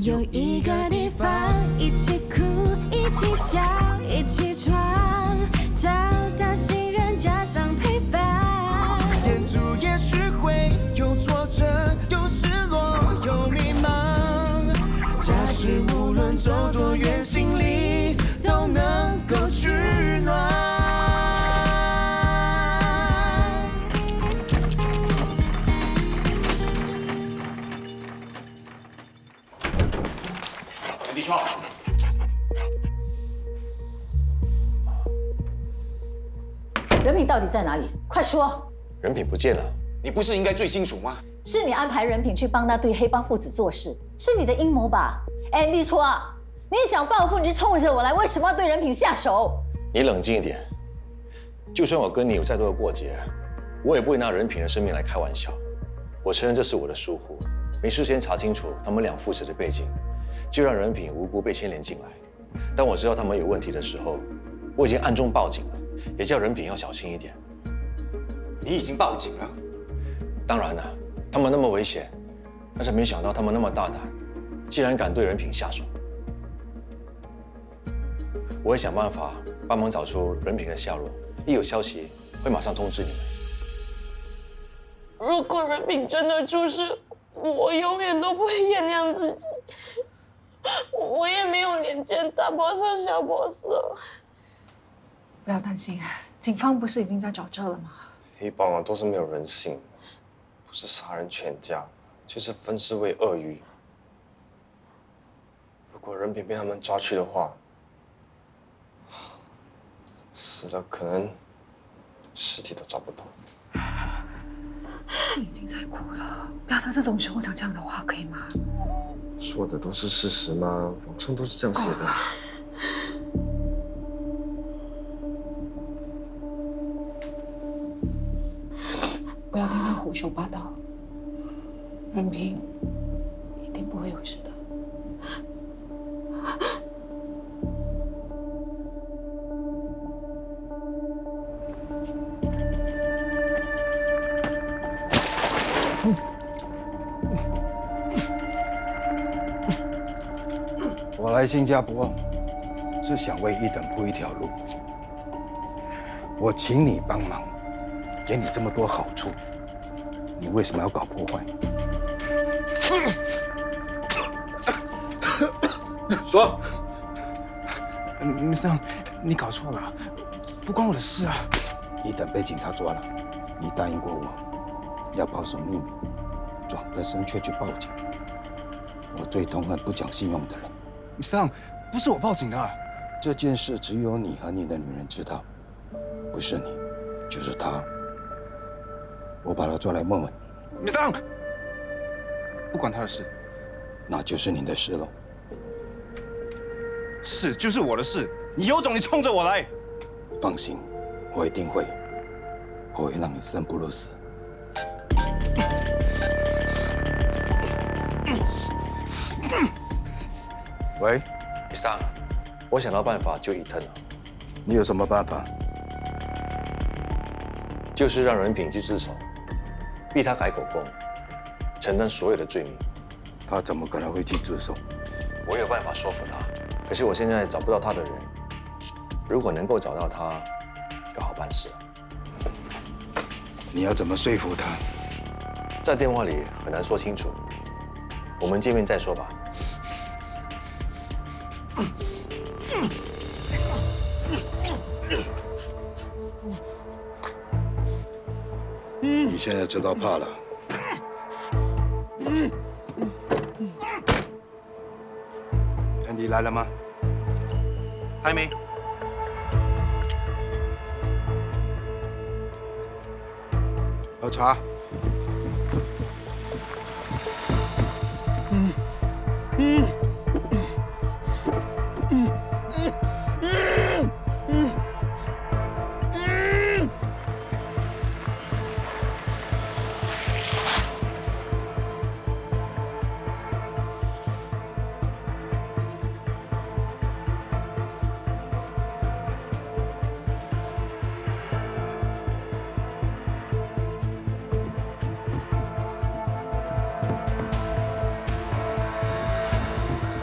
有一个地方，一起哭，一起笑，一起闯，找到信任加上陪伴。沿途也许会有挫折，有失落，有迷茫。假使无论走多远，心里都能够取暖。李双，人品到底在哪里？快说！人品不见了，你不是应该最清楚吗？是你安排人品去帮那对黑帮父子做事，是你的阴谋吧？哎，立初啊，你想报复你就冲着我来，为什么要对人品下手？你冷静一点。就算我跟你有再多的过节，我也不会拿人品的生命来开玩笑。我承认这是我的疏忽，没事先查清楚他们两父子的背景，就让人品无辜被牵连进来。当我知道他们有问题的时候，我已经暗中报警了，也叫人品要小心一点。你已经报警了？当然了，他们那么危险，但是没想到他们那么大胆，竟然敢对人品下手。我会想办法帮忙找出人品的下落，一有消息会马上通知你们。如果人品真的出事，我永远都不会原谅自己。我也没有脸见大 boss 和小 boss 了。不要担心，警方不是已经在找这了吗？黑帮啊，都是没有人性，不是杀人全家，就是分尸为鳄鱼。如果人品被他们抓去的话，死了可能尸体都找不到。自己已经在哭了，不要在这种时候讲这样的话，可以吗？说的都是事实吗？网上都是这样写的。不要听他胡说八道，任平一定不会有事的。我来新加坡是想为一等铺一条路，我请你帮忙，给你这么多好处，你为什么要搞破坏？说，Mr. 你搞错了，不关我的事啊。一等被警察抓了，你答应过我，要保守秘密，转个身却去报警。我最痛恨不讲信用的人。Mr. 不是我报警的，这件事只有你和你的女人知道，不是你，就是她。我把她抓来问问。Mr. 不管她的事，那就是你的事了。是就是我的事，你有种你冲着我来。放心，我一定会，我会让你生不如死。喂，Mr. 我想到办法救伊藤了。你有什么办法？就是让人品去自首，逼他改口供，承担所有的罪名。他怎么可能会去自首？我有办法说服他，可是我现在找不到他的人。如果能够找到他，就好办事了。你要怎么说服他？在电话里很难说清楚，我们见面再说吧。你现在知道怕了。Andy 来了吗？还没。喝茶。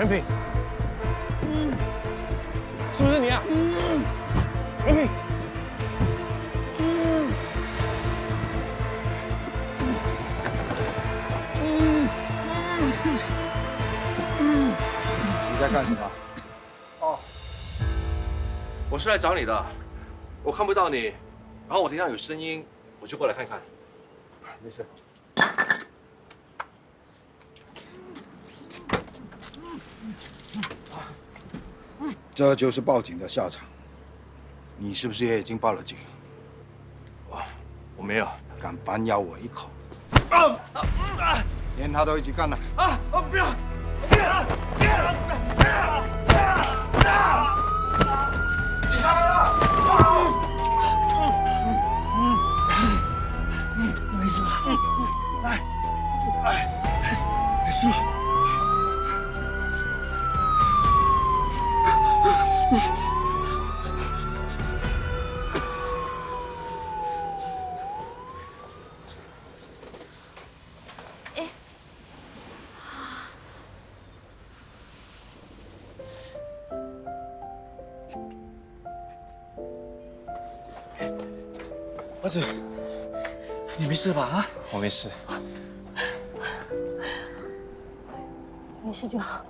任凭，是不是你啊？任凭。你在干什么？哦，我是来找你的，我看不到你，然后我听到有声音，我就过来看看。没事。这就是报警的下场。你是不是也已经报了警？我没有。敢反咬我一口，连他都一起干了。不要！警察来了！你没事吧？没事吧？儿子，你没事吧？啊，我没事。没事就好，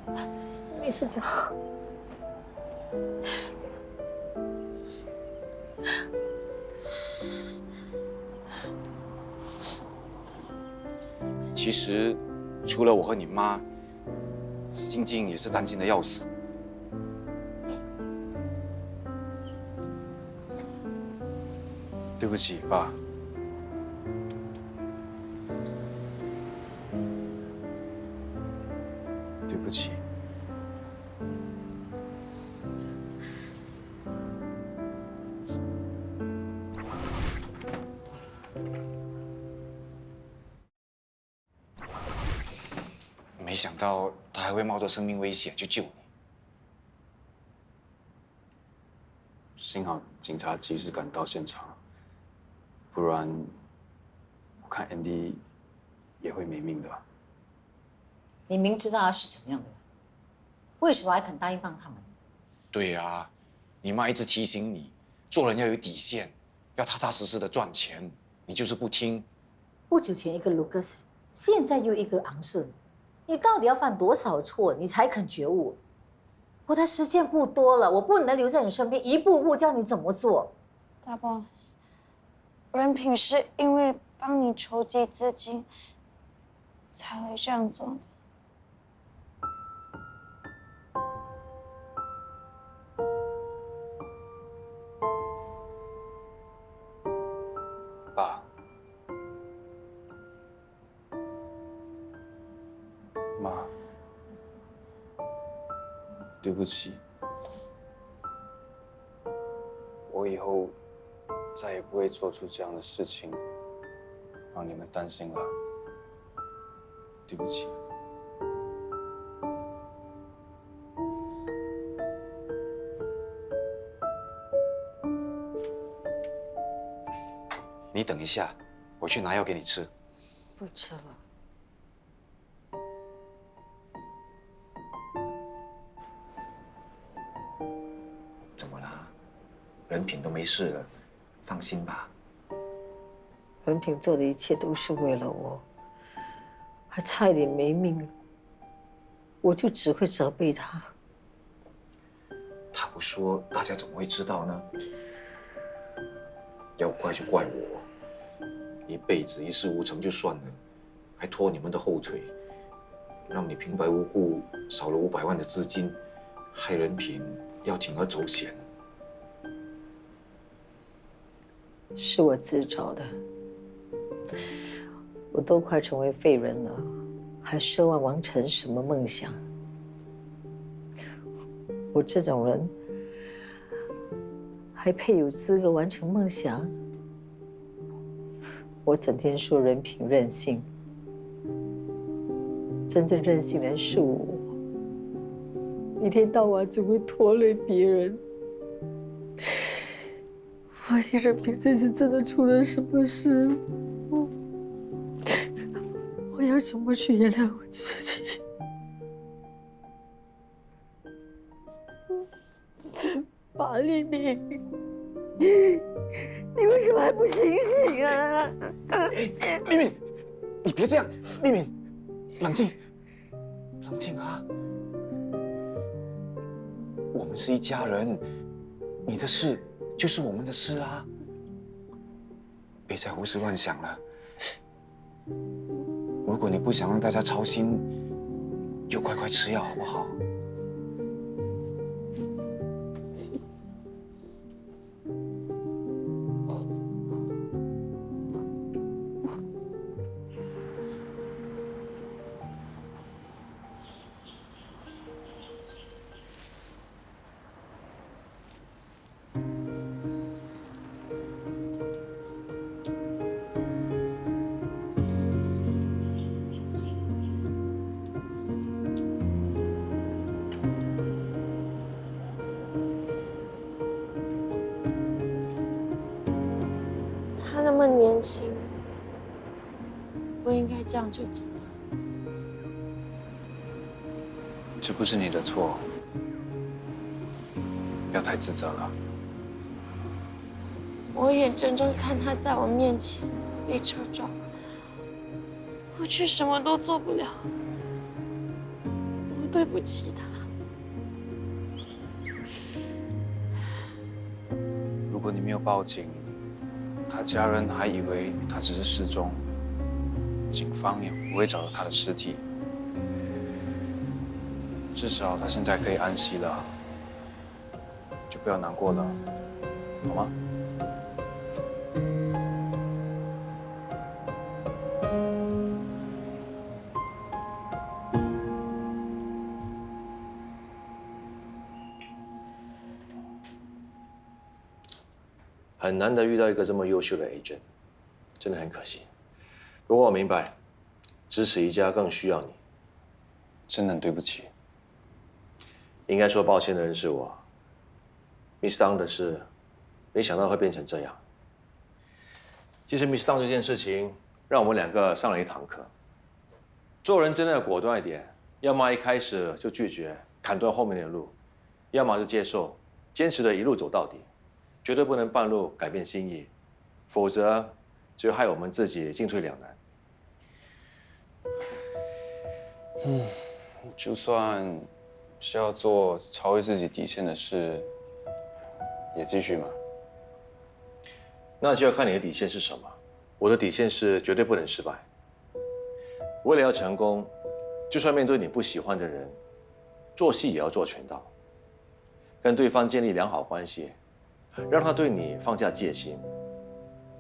没事就好。其实，除了我和你妈，静静也是担心的要死。对不起，爸。对不起。没想到他还会冒着生命危险去救你。幸好警察及时赶到现场，不然我看 Andy 也会没命的。你明知道他是怎么样的人，为什么还肯答应帮他们？对啊，你妈一直提醒你，做人要有底线，要踏踏实实的赚钱，你就是不听。不久前一个 Lucas， 现在又一个昂顺，你到底要犯多少错，你才肯觉悟？我的时间不多了，我不能留在你身边，一步步教你怎么做。大 boss， 任凭是因为帮你筹集资金才会这样做的。爸，妈，对不起，我以后再也不会做出这样的事情，让你们担心了。对不起。你等一下，我去拿药给你吃。不吃了。怎么啦？人品都没事了，放心吧。任凭做的一切都是为了我，还差一点没命了，我就只会责备他。他不说，大家怎么会知道呢？要怪就怪我，一辈子一事无成就算了，还拖你们的后腿，让你平白无故少了500万的资金，害人品要铤而走险。是我自找的，我都快成为废人了，还奢望完成什么梦想？我这种人还配有资格完成梦想？我整天说人品任性，真正任性的人是我，一天到晚只会拖累别人。我替任凭这次真的出了什么事？我要怎么去原谅我自己？丽萍，你为什么还不醒醒啊？丽敏，你别这样，丽敏，冷静，冷静啊！我们是一家人，你的事就是我们的事啊，别再胡思乱想了。如果你不想让大家操心，就乖乖吃药好不好？他那么年轻，不应该这样就走。这不是你的错，不要太自责了。我眼睁睁看他在我面前被车撞，我却什么都做不了。我对不起他。如果你没有报警，他家人还以为他只是失踪，警方也不会找到他的尸体。至少他现在可以安息了，就不要难过了，好吗？很难得遇到一个这么优秀的 agent， 真的很可惜。不过我明白，支持一家更需要你。真的很对不起。应该说抱歉的人是我。Miss Dang 的事，没想到会变成这样。其实 Miss Dang 这件事情，让我们两个上了一堂课。做人真的要果断一点，要么一开始就拒绝，砍断后面的路；要么就接受，坚持的一路走到底。绝对不能半路改变心意，否则只会害我们自己进退两难。就算是要做超越自己底线的事，也继续嘛。那就要看你的底线是什么。我的底线是绝对不能失败。为了要成功，就算面对你不喜欢的人，做戏也要做全套，跟对方建立良好关系。让他对你放下戒心，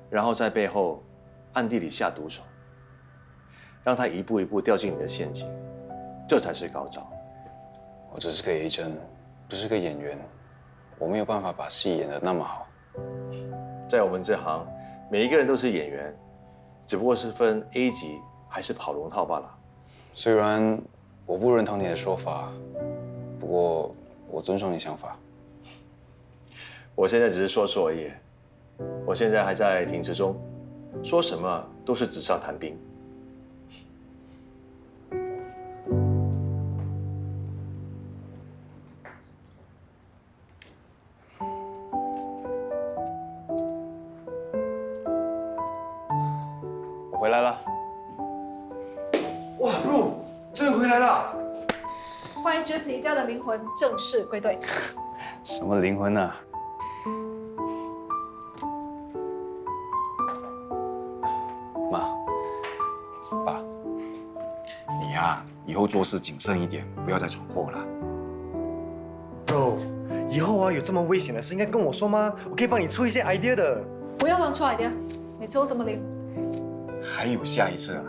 然后在背后暗地里下毒手，让他一步一步掉进你的陷阱，这才是高招。我只是个 agent， 不是个演员，我没有办法把戏演得那么好。在我们这行，每一个人都是演员，只不过是分 A 级还是跑龙套罢了。虽然我不认同你的说法，不过我尊重你想法。我现在只是说说而已，我现在还在停职中，说什么都是纸上谈兵。我回来了。哇，Bro，终于回来了！欢迎执子一家的灵魂正式归队。什么灵魂啊？妈，爸，你呀，以后做事谨慎一点，不要再闯祸了。 Bro， 以后啊有这么危险的事，应该跟我说吗？我可以帮你出一些 idea 的。不要乱出 idea，每次都这么灵。还有下一次啊！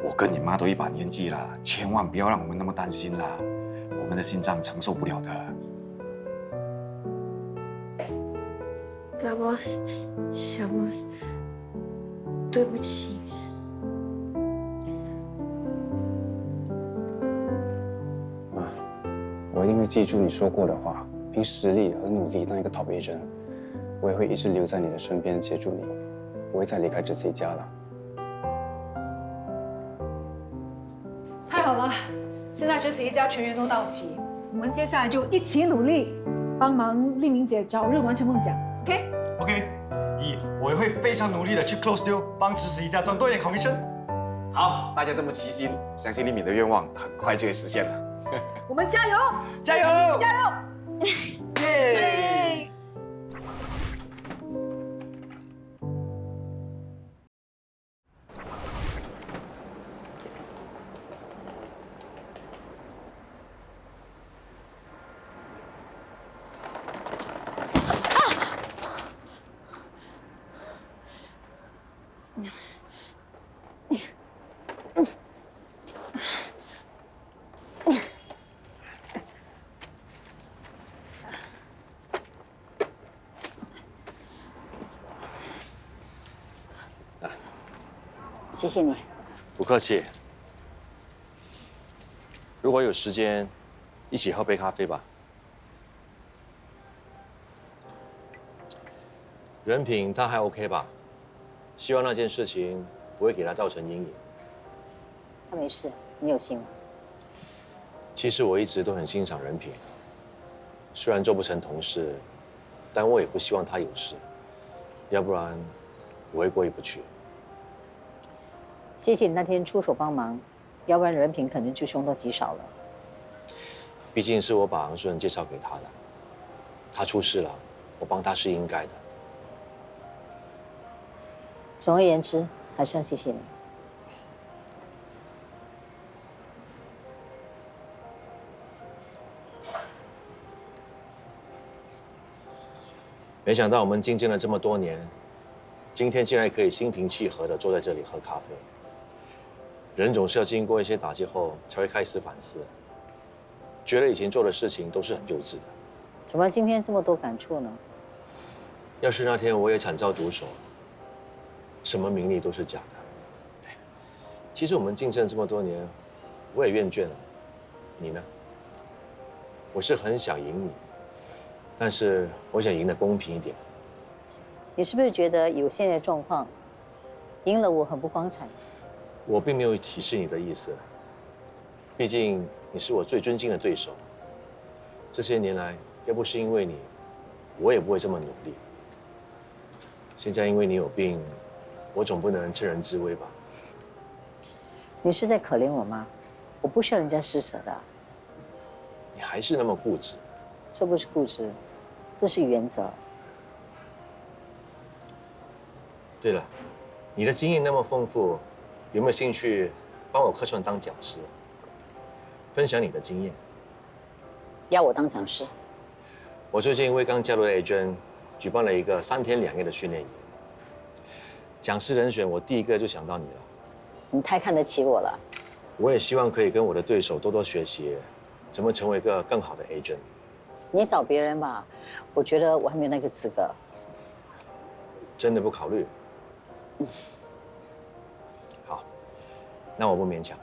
我跟你妈都一把年纪了，千万不要让我们那么担心啦，我们的心脏承受不了的。大伯，小莫，对不起。妈，我一定会记住你说过的话，凭实力和努力当一个 top agent。我也会一直留在你的身边协助你，不会再离开执子一家了。 太好了，现在执子一家全员都到齐，我们接下来就一起努力，帮忙丽明姐早日完成梦想。OK？ OK，咦，我也会非常努力的去 close deal，帮支持一家赚多一点 commission。好，大家这么齐心，相信丽敏的愿望很快就会实现了。我们加油！加油！加油！耶！谢谢你。不客气。如果有时间，一起喝杯咖啡吧。人品他还 OK 吧？希望那件事情不会给他造成阴影。他没事，你有心吗？其实我一直都很欣赏人品，虽然做不成同事，但我也不希望他有事，要不然我会过意不去。谢谢你那天出手帮忙，要不然人品可能就凶多吉少了。毕竟是我把昂顺介绍给他的，他出事了，我帮他是应该的。总而言之，还是要谢谢你。没想到我们竞争了这么多年，今天竟然可以心平气和地坐在这里喝咖啡。人总是要经过一些打击后，才会开始反思，觉得以前做的事情都是很幼稚的。怎么今天这么多感触呢？要是那天我也惨遭毒手，什么名利都是假的。其实我们竞争这么多年，我也厌倦了。你呢？我是很想赢你，但是我想赢得公平一点。你是不是觉得有现在的状况，赢了我很不光彩？我并没有歧视你的意思，毕竟你是我最尊敬的对手。这些年来，要不是因为你，我也不会这么努力。现在因为你有病，我总不能趁人之危吧？你是在可怜我吗？我不需要人家施舍的。你还是那么固执。这不是固执，这是原则。对了，你的经验那么丰富，有没有兴趣帮我客串当讲师，分享你的经验？要我当讲师？我最近为刚加入的 agent 举办了一个3天2夜的训练营，讲师人选我第一个就想到你了。你太看得起我了。我也希望可以跟我的对手多多学习，怎么成为一个更好的 agent。你找别人吧，我觉得我还没有那个资格。真的不考虑？好，那我不勉强。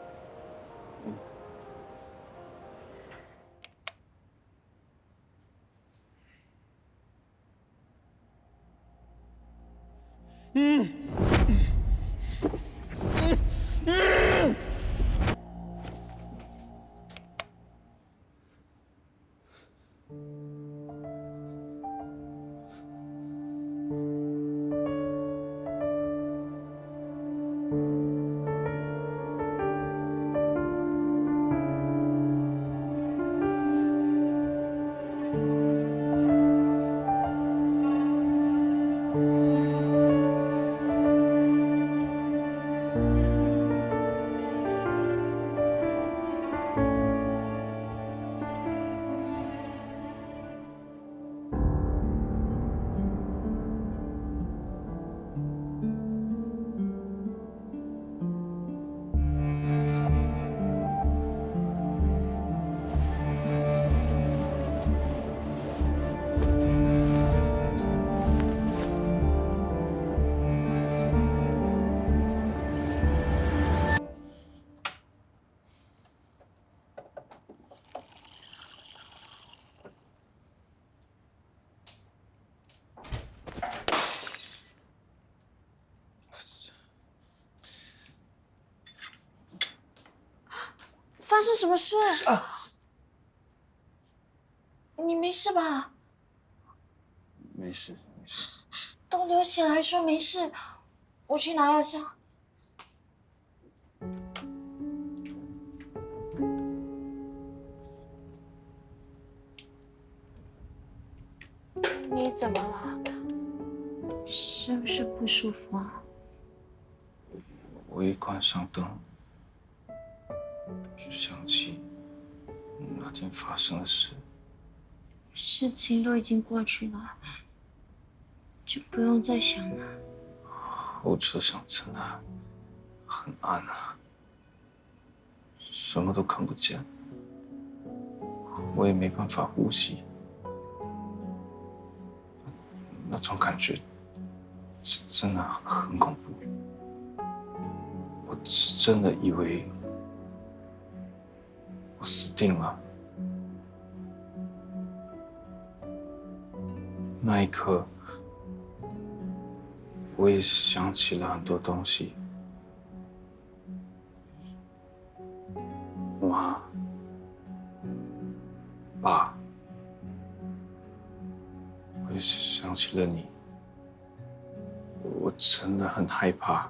发生什么事？你没事吧？没事没事。都流血了还说没事，我去拿药箱。你怎么了？是不是不舒服啊？我一关上灯，就想起那天发生的事。事情都已经过去了，就不用再想了。后车厢真的很暗啊，什么都看不见，我也没办法呼吸。那种感觉真的很恐怖，我真的以为我死定了。那一刻，我也想起了很多东西，妈、爸。我也想起了你，我真的很害怕，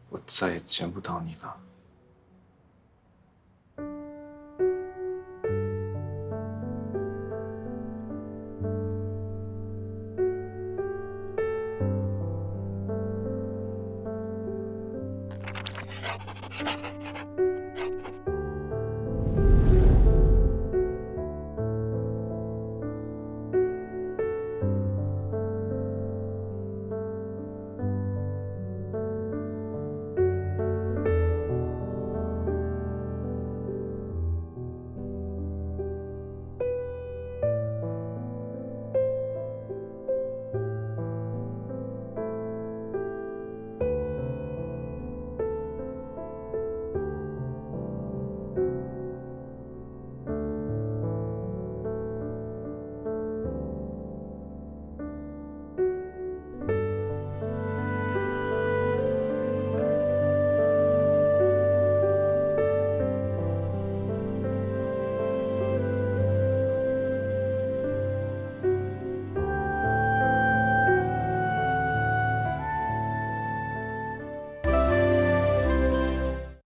我再也见不到你了。